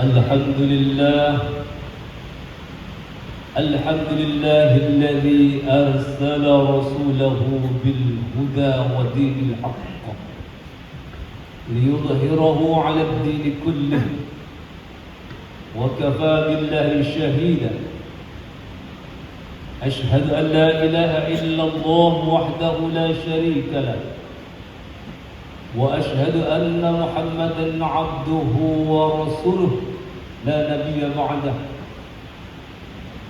الحمد لله الذي أرسل رسوله بالهدى ودين الحق ليظهره على الدين كله وكفى بالله شهيدا أشهد أن لا إله إلا الله وحده لا شريك له وأشهد أن محمدا عبده ورسوله لا نبي بعده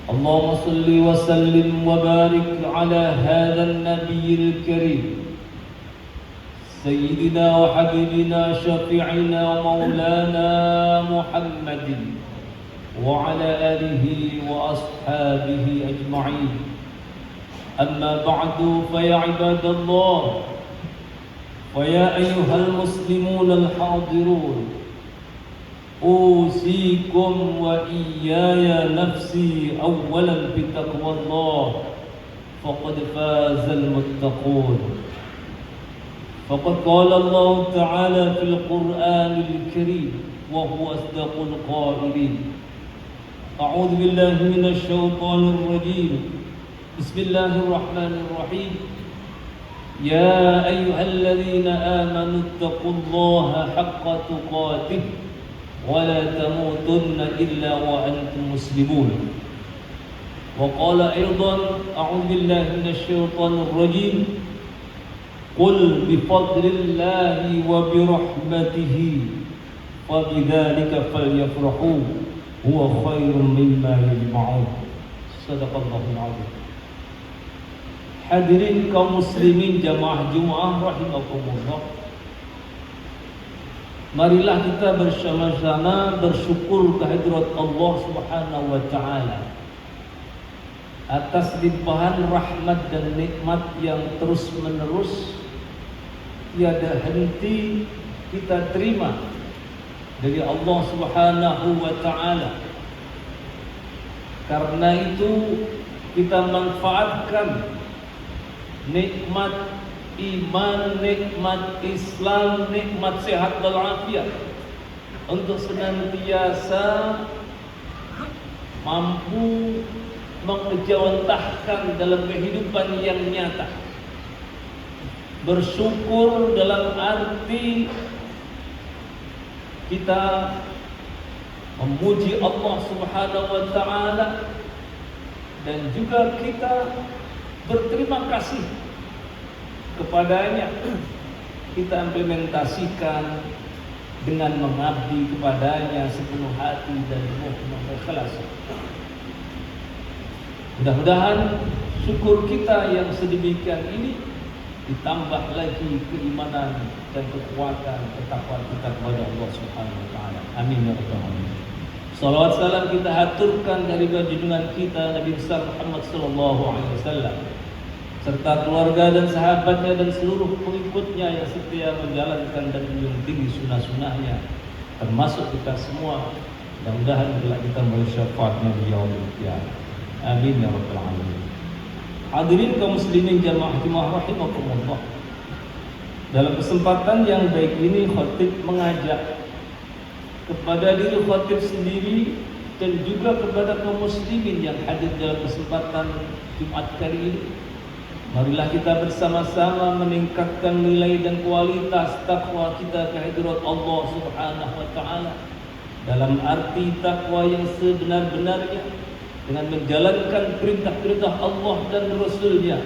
اللهم صل وسلم وبارك على هذا النبي الكريم سيدنا وحبيبنا شفيعنا ومولانا محمد وعلى آله وأصحابه أجمعين أما بعد فيا عباد الله ويا أيها المسلمون الحاضرون أوصيكم وإياي نفسي أولا بتقوى الله فقد فاز المتقون فقد قال الله تعالى في القرآن الكريم وهو أصدق القائلين أعوذ بالله من الشيطان الرجيم بسم الله الرحمن الرحيم يا أيها الذين آمنوا اتقوا الله حق تقاته ولا تموتن إلا وأنتم مسلمون وقال أيضا أعوذ بالله من الشيطان الرجيم قل بفضل الله وبرحمته فبذلك فليفرحوا هو خير مما يجمعون صدق الله العظيم. Hadirin kaum muslimin jamaah Jumat rahimakumullah. Marilah kita bersama-sama bersyukur kehadirat Allah Subhanahu wa taala atas limpahan rahmat dan nikmat yang terus-menerus tiada henti kita terima dari Allah Subhanahu wa taala. Karena itu kita manfaatkan nikmat iman, nikmat Islam, nikmat sehat walafiat untuk senantiasa mampu mengejawantahkan dalam kehidupan yang nyata. Bersyukur dalam arti kita memuji Allah Subhanahu wa taala dan juga kita berterima kasih kepadanya. Kita implementasikan dengan mengabdi kepadanya sepenuh hati dan ikhlas. Mudah-mudahan syukur kita yang sedemikian ini ditambah lagi keimanan dan kekuatan ketakwaan kita kepada Allah Subhanahu wa taala. Amin ya rabbal alamin. Salawat salam kita haturkan dari junjungan kita Nabi besar Muhammad sallallahu alaihi wasallam serta keluarga dan sahabatnya dan seluruh pengikutnya yang setia menjalankan dan menjunjung tinggi sunnah-sunnahnya, termasuk kita semua. Mudah-mudahan kelak kita bersyafaatnya di yaumil qiyamah. Amin ya rabbal alamin. Hadirin kaum muslimin jamaah Jumat rahimakumullah. Dalam kesempatan yang baik ini khatib mengajak kepada diri khatib sendiri dan juga kepada kaum muslimin yang hadir dalam kesempatan Jumat kali ini. Marilah kita bersama-sama meningkatkan nilai dan kualitas takwa kita kehadirat Allah Subhanahu wa taala dalam arti takwa yang sebenar-benarnya dengan menjalankan perintah-perintah Allah dan Rasul-Nya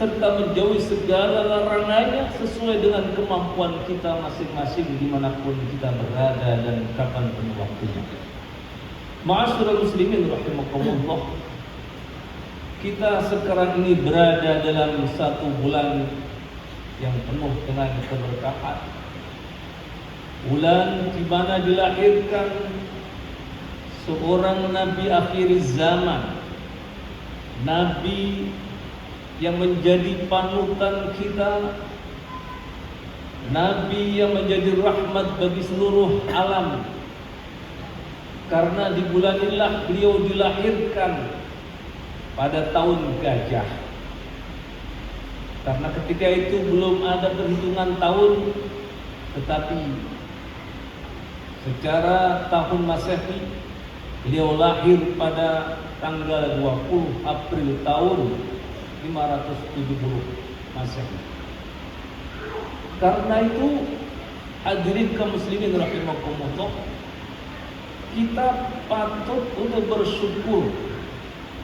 serta menjauhi segala larangannya sesuai dengan kemampuan kita masing-masing dimanapun kita berada dan kapanpun waktunya. Ma'asyiral muslimin rahimakumullah. Kita sekarang ini berada dalam satu bulan yang penuh dengan keberkahan. Bulan di mana dilahirkan seorang Nabi akhir zaman, Nabi yang menjadi panutan kita, Nabi yang menjadi rahmat bagi seluruh alam. Karena di bulan inilah beliau dilahirkan pada tahun gajah. Karena ketika itu belum ada perhitungan tahun, tetapi Secara tahun Masehi, beliau lahir pada tanggal 20 April tahun 570 Masehi. Karena itu, hadirin kaum muslimin rahimakumullah, kita patut untuk bersyukur,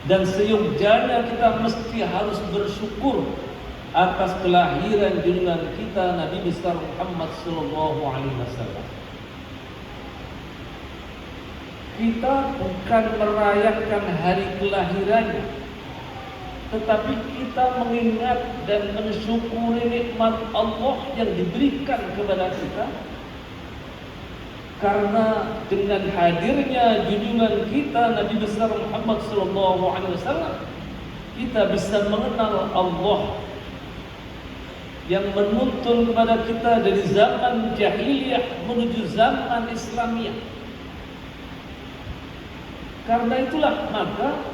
dan seyogyanya kita mesti harus bersyukur atas kelahiran junjungan kita Nabi besar Muhammad sallallahu alaihi wasallam. Kita bukan merayakan hari kelahirannya, tetapi kita mengingat dan mensyukuri nikmat Allah yang diberikan kepada kita. Karena dengan hadirnya junjungan kita Nabi besar Muhammad sallallahu alaihi wasallam, kita bisa mengenal Allah yang menuntun kepada kita dari zaman jahiliyah menuju zaman Islamiyah. Karena itulah maka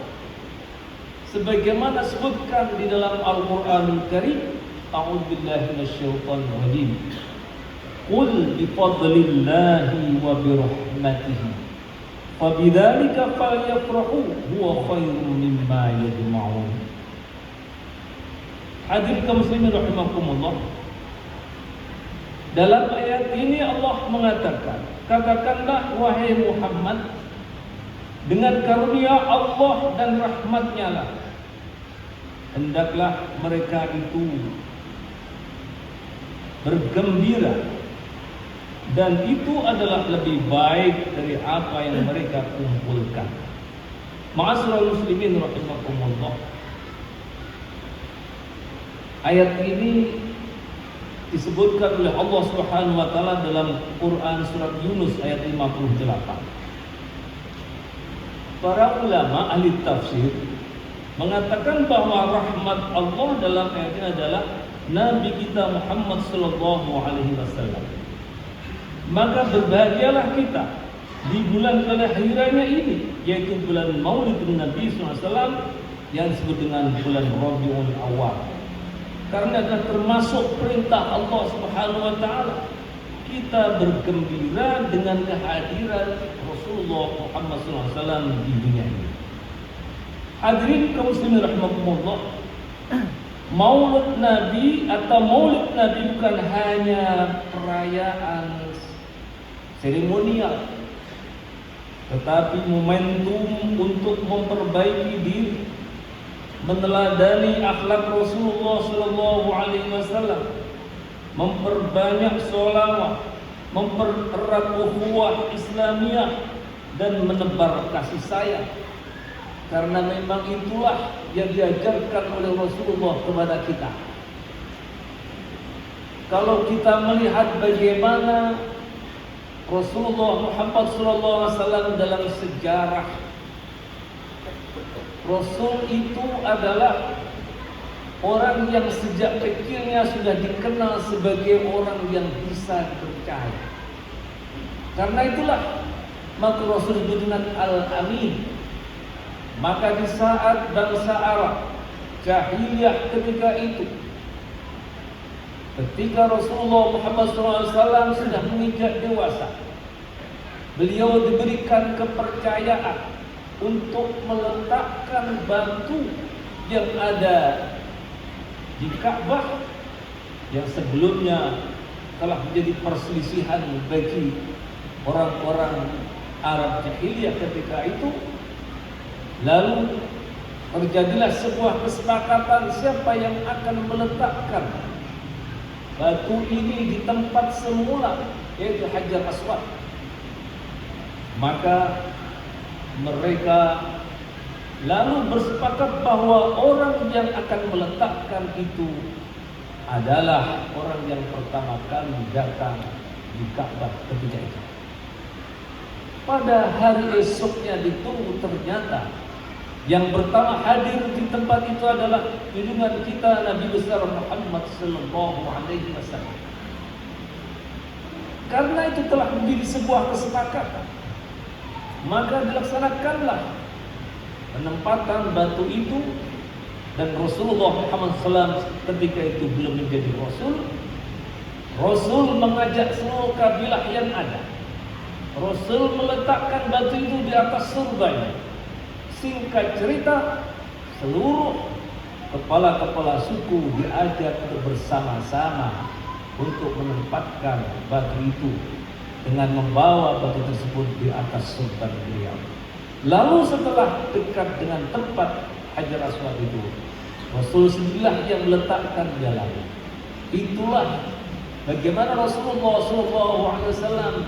sebagaimana disebutkan di dalam Al-Qur'anul Karim, a'udzubillahi minasyaitonir rajim. Qul bifadlillahi wa birahmatihi fabidzalika falyafrahu huwa khairun mimma yajma'un. Hadirin kaum muslimin rahimakumullah, dalam ayat ini Allah mengatakan, katakanlah wahai Muhammad, dengan karunia Allah dan rahmatnya lah hendaklah mereka itu bergembira, dan itu adalah lebih baik dari apa yang mereka kumpulkan. Ma'asyiral muslimin rahimakumullah, ayat ini disebutkan oleh Allah Subhanahu wa taala dalam Quran surat Yunus ayat 58. Para ulama ahli tafsir mengatakan bahwa rahmat Allah dalam ayat ini adalah Nabi kita Muhammad sallallahu alaihi wasallam. Maka berbahagialah kita di bulan kelahirannya ini, yaitu bulan Maulid Nabi SAW yang disebut dengan bulan Rabiul Awwal. Karena adalah termasuk perintah Allah Subhanahu wa taala kita bergembira dengan kehadiran Rasulullah Muhammad SAW di dunia ini. Hadirin kaum muslimin rahimakumullah, Maulid Nabi atau Maulid Nabi bukan hanya perayaan seremonial, tetapi momentum untuk memperbaiki diri, meneladani akhlak Rasulullah sallallahu alaihi wasallam, memperbanyak sholawat, mempererat ukhuwah Islamiyah, dan menebar kasih sayang. Karena memang itulah yang diajarkan oleh Rasulullah kepada kita. Kalau kita melihat bagaimana Rasulullah Muhammad SAW dalam sejarah, Rasul itu adalah orang yang sejak kecilnya sudah dikenal sebagai orang yang bisa dipercaya. Karena itulah maka Rasul disebut dengan Al-Amin. Maka di saat bangsa Arab jahiliyah ketika itu, ketika Rasulullah Muhammad SAW sudah menginjak dewasa, beliau diberikan kepercayaan untuk meletakkan batu yang ada di Ka'bah yang sebelumnya telah menjadi perselisihan bagi orang-orang Arab jahiliyah ketika itu. Lalu terjadilah sebuah kesepakatan siapa yang akan meletakkan batu ini di tempat semula, yaitu Hajar Aswad. Maka mereka lalu bersepakat bahwa orang yang akan meletakkan itu adalah orang yang pertama kali datang di Ka'bah ketika itu. Pada hari esoknya ditunggu, ternyata yang pertama hadir di tempat itu adalah junjungan kita Nabi besar Muhammad sallallahu alaihi wasallam. Karena itu telah menjadi sebuah kesepakatan, maka dilaksanakanlah penempatan batu itu. Dan Rasulullah Muhammad SAW ketika itu belum menjadi Rasul. Rasul mengajak seluruh kabilah yang ada Rasul meletakkan batu itu di atas surganya. Singkat cerita, seluruh kepala-kepala suku diajak bersama-sama untuk menempatkan batu itu dengan membawa batu tersebut di atas surga beliau. Lalu setelah dekat dengan tempat Hajar Aswad itu, Rasul sendirilah yang meletakkan jalannya. Itulah bagaimana Rasulullah SAW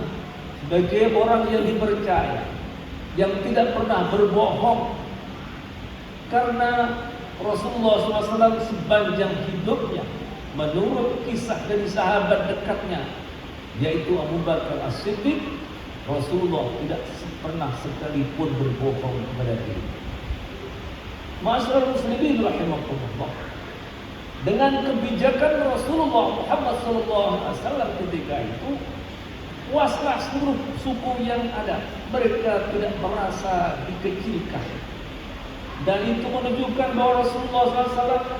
sebagai orang yang dipercaya, yang tidak pernah berbohong, karena Rasulullah SAW sepanjang hidupnya, menurut kisah dari sahabat dekatnya, yaitu Abu Bakar As-Siddiq, Rasulullah tidak pernah sekalipun berbohong kepada diri. Ma'asyiral muslimin rahimakumullah, dengan kebijakan Rasulullah Muhammad SAW ketika itu, puaslah seluruh suku yang ada. Mereka tidak merasa dikecilkan. Dan itu menunjukkan bahwa Rasulullah SAW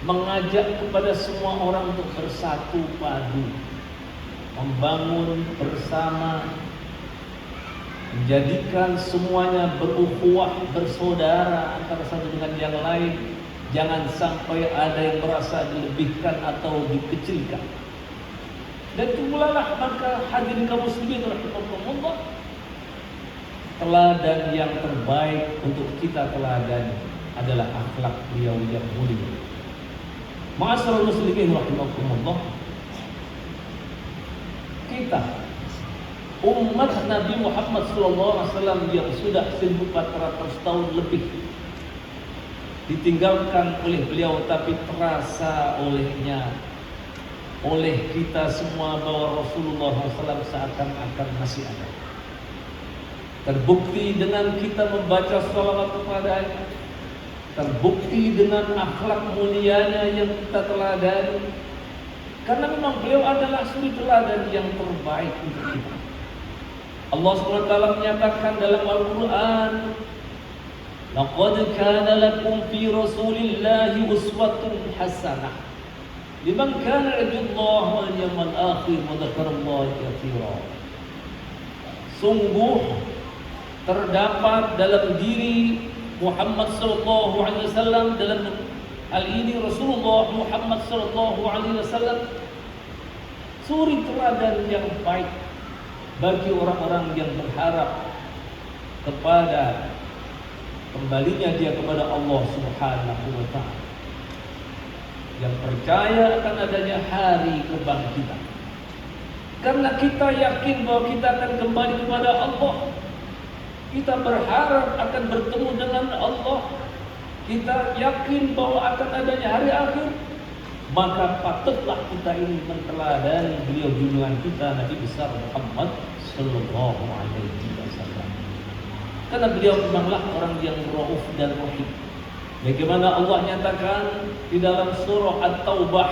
mengajak kepada semua orang untuk bersatu padu, membangun bersama, menjadikan semuanya berukhuwah, bersaudara antara satu dengan yang lain. Jangan sampai ada yang merasa dilebihkan atau dikecilkan. Dan itulah maka hadirin kaum muslimin rahimakumullah, teladan yang terbaik untuk kita teladani adalah akhlak beliau yang mulia. Ma'asyiral muslimin rahimakumullah, kita umat Nabi Muhammad SAW yang sudah 1400 tahun lebih ditinggalkan oleh beliau, tapi terasa oleh kita semua bahwa Rasulullah SAW seakan-akan masih ada. Terbukti dengan kita membaca sholawat kepadanya, terbukti dengan akhlak mulianya yang kita teladani, karena memang beliau adalah suri teladan yang terbaik untuk kita. Allah SWT menyatakan dalam Al-Quran, laqad kana lakum fi rasulillahi uswatun hasanah liman kana yarjullaha wal yawmal akhir wa dzakarallaha katsiran. Sungguh terdapat dalam diri Muhammad sallallahu alaihi wasallam, dalam hal ini Rasulullah Muhammad sallallahu alaihi wasallam, suri teladan yang baik bagi orang-orang yang berharap kepada kembalinya dia kepada Allah Subhanahu wa ta'ala, yang percaya akan adanya hari kebangkitan. Karena kita yakin bahwa kita akan kembali kepada Allah, kita berharap akan bertemu dengan Allah, kita yakin bahwa akan adanya hari akhir, maka patutlah kita ini meneladani beliau junjungan kita Nabi besar Muhammad sallallahu alaihi wasallam. Karena beliau memanglah orang yang rauf dan rahim. Bagaimana Allah nyatakan di dalam surah At-Taubah,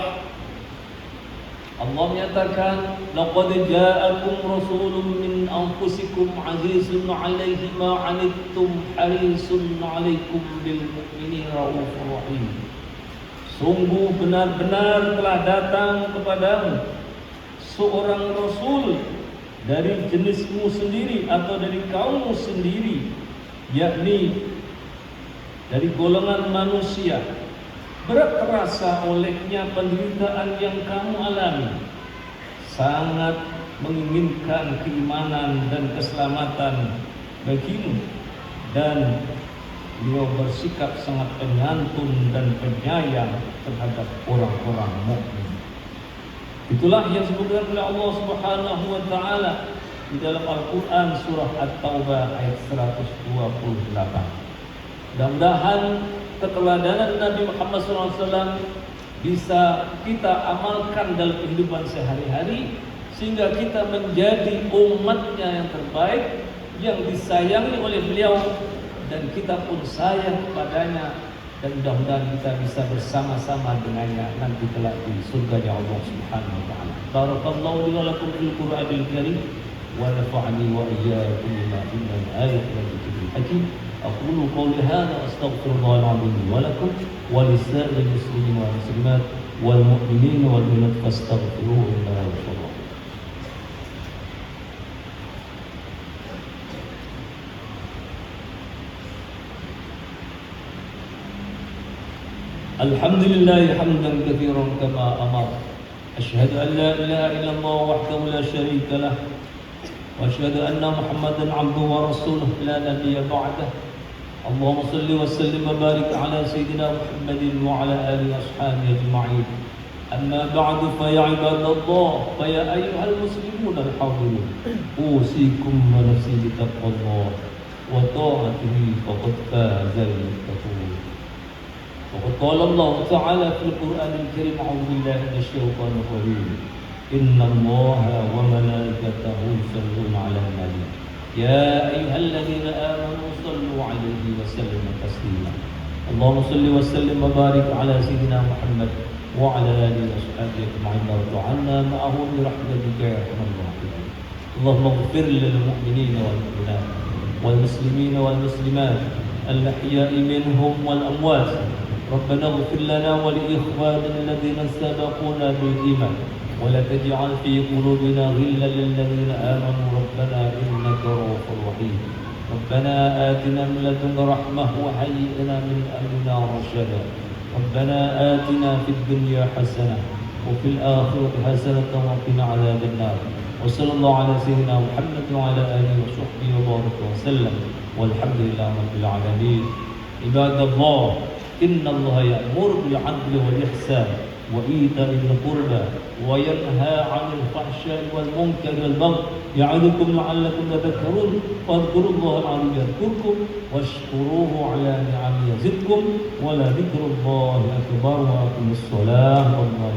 Allah menyatakan, laqad ja'akum rasulun min anfusikum azizun 'alaihi ma 'anittum harisun 'alaikum bil mu'minina raufur rahim. Sungguh benar-benar telah datang kepadamu seorang rasul dari jenismu sendiri atau dari kaummu sendiri, yakni dari golongan manusia. Berat terasa olehnya penderitaan yang kamu alami, sangat menginginkan keimanan dan keselamatan bagimu, dan beliau bersikap sangat penyantun dan penyayang terhadap orang-orang mukmin. Itulah yang disebutkan oleh Allah Subhanahu wa taala di dalam Al-Qur'an surah At-Taubah ayat 128. Mudah-mudahan keteladanan Nabi Muhammad SAW bisa kita amalkan dalam kehidupan sehari-hari, sehingga kita menjadi umatnya yang terbaik, yang disayangi oleh beliau, dan kita pun sayang kepadanya, dan mudah-mudahan kita bisa bersama-sama dengannya nanti kelak di surganya Allah Subhanahu wa taala. Barakallahu li wa lakum fil Qur'anil Karim wa nafa'ani wa iyyakum bima fihi min ayatin wa dhikril hakim. Aqulu qawli hadha wa astaghfirullahal azim li wa lakum wa lisa'iril muslimin wal muslimat wal mu'minin wal mu'minat fastaghfiruhu innahu ghafurur rahim. الحمد لله حمدا كثيرا كما أمر. أشهد أن لا إله إلا الله وحده لا شريك له، وأشهد أن محمدا عبده ورسوله لا نبي بعده. اللهم صل وسلم وبارك على سيدنا محمد وعلى آله وأصحابه أجمعين. أما بعد فيا عباد الله، فيا أيها المسلمون الحاضرون، أوصيكم ونفسي بتقوى الله وطاعته فقد فاز المتقون. وقد قال الله تعالى في القرآن الكريم: أعوذ بالله من الشيطان الرجيم، إن الله وملائكته يصلون على النبي يا أيها الذين آمنوا صلوا عليه وسلموا تسليما. اللهم صل وسلم وبارك على سيدنا محمد وعلى آله وصحبه أجمعين، وارض عنا معه برحمتك يا أرحم الراحمين. اللهم اغفر للمؤمنين والمؤمنات والمسلمين والمسلمات الأحياء منهم والأموات. ربنا اغفر لنا ولإخواننا الذين سبقونا بالإيمان، ولا تجعل في قلوبنا غلا للذين آمنوا ربنا إنك رؤوف رحيم. ربنا آتنا من لدنك رحمة وهيئ لنا من أمرنا رشدا. ربنا آتنا في الدنيا حسنة وفي الآخرة حسنة وقنا عذاب النار. وصلى الله على سيدنا محمد وعلى آله وصحبه وبارك وسلم، والحمد لله رب العالمين. عباد الله، إن الله يأمر بالعدل والإحسان وإيتاء ذي القربى وينهى عن الفحشاء والمنكر والبغي يعظكم لعلكم تذكرون. فاذكروا الله العظيم يذكركم واشكروه على نعمه يزدكم ولذكر الله أكبر. وأقيموا الصلاة والله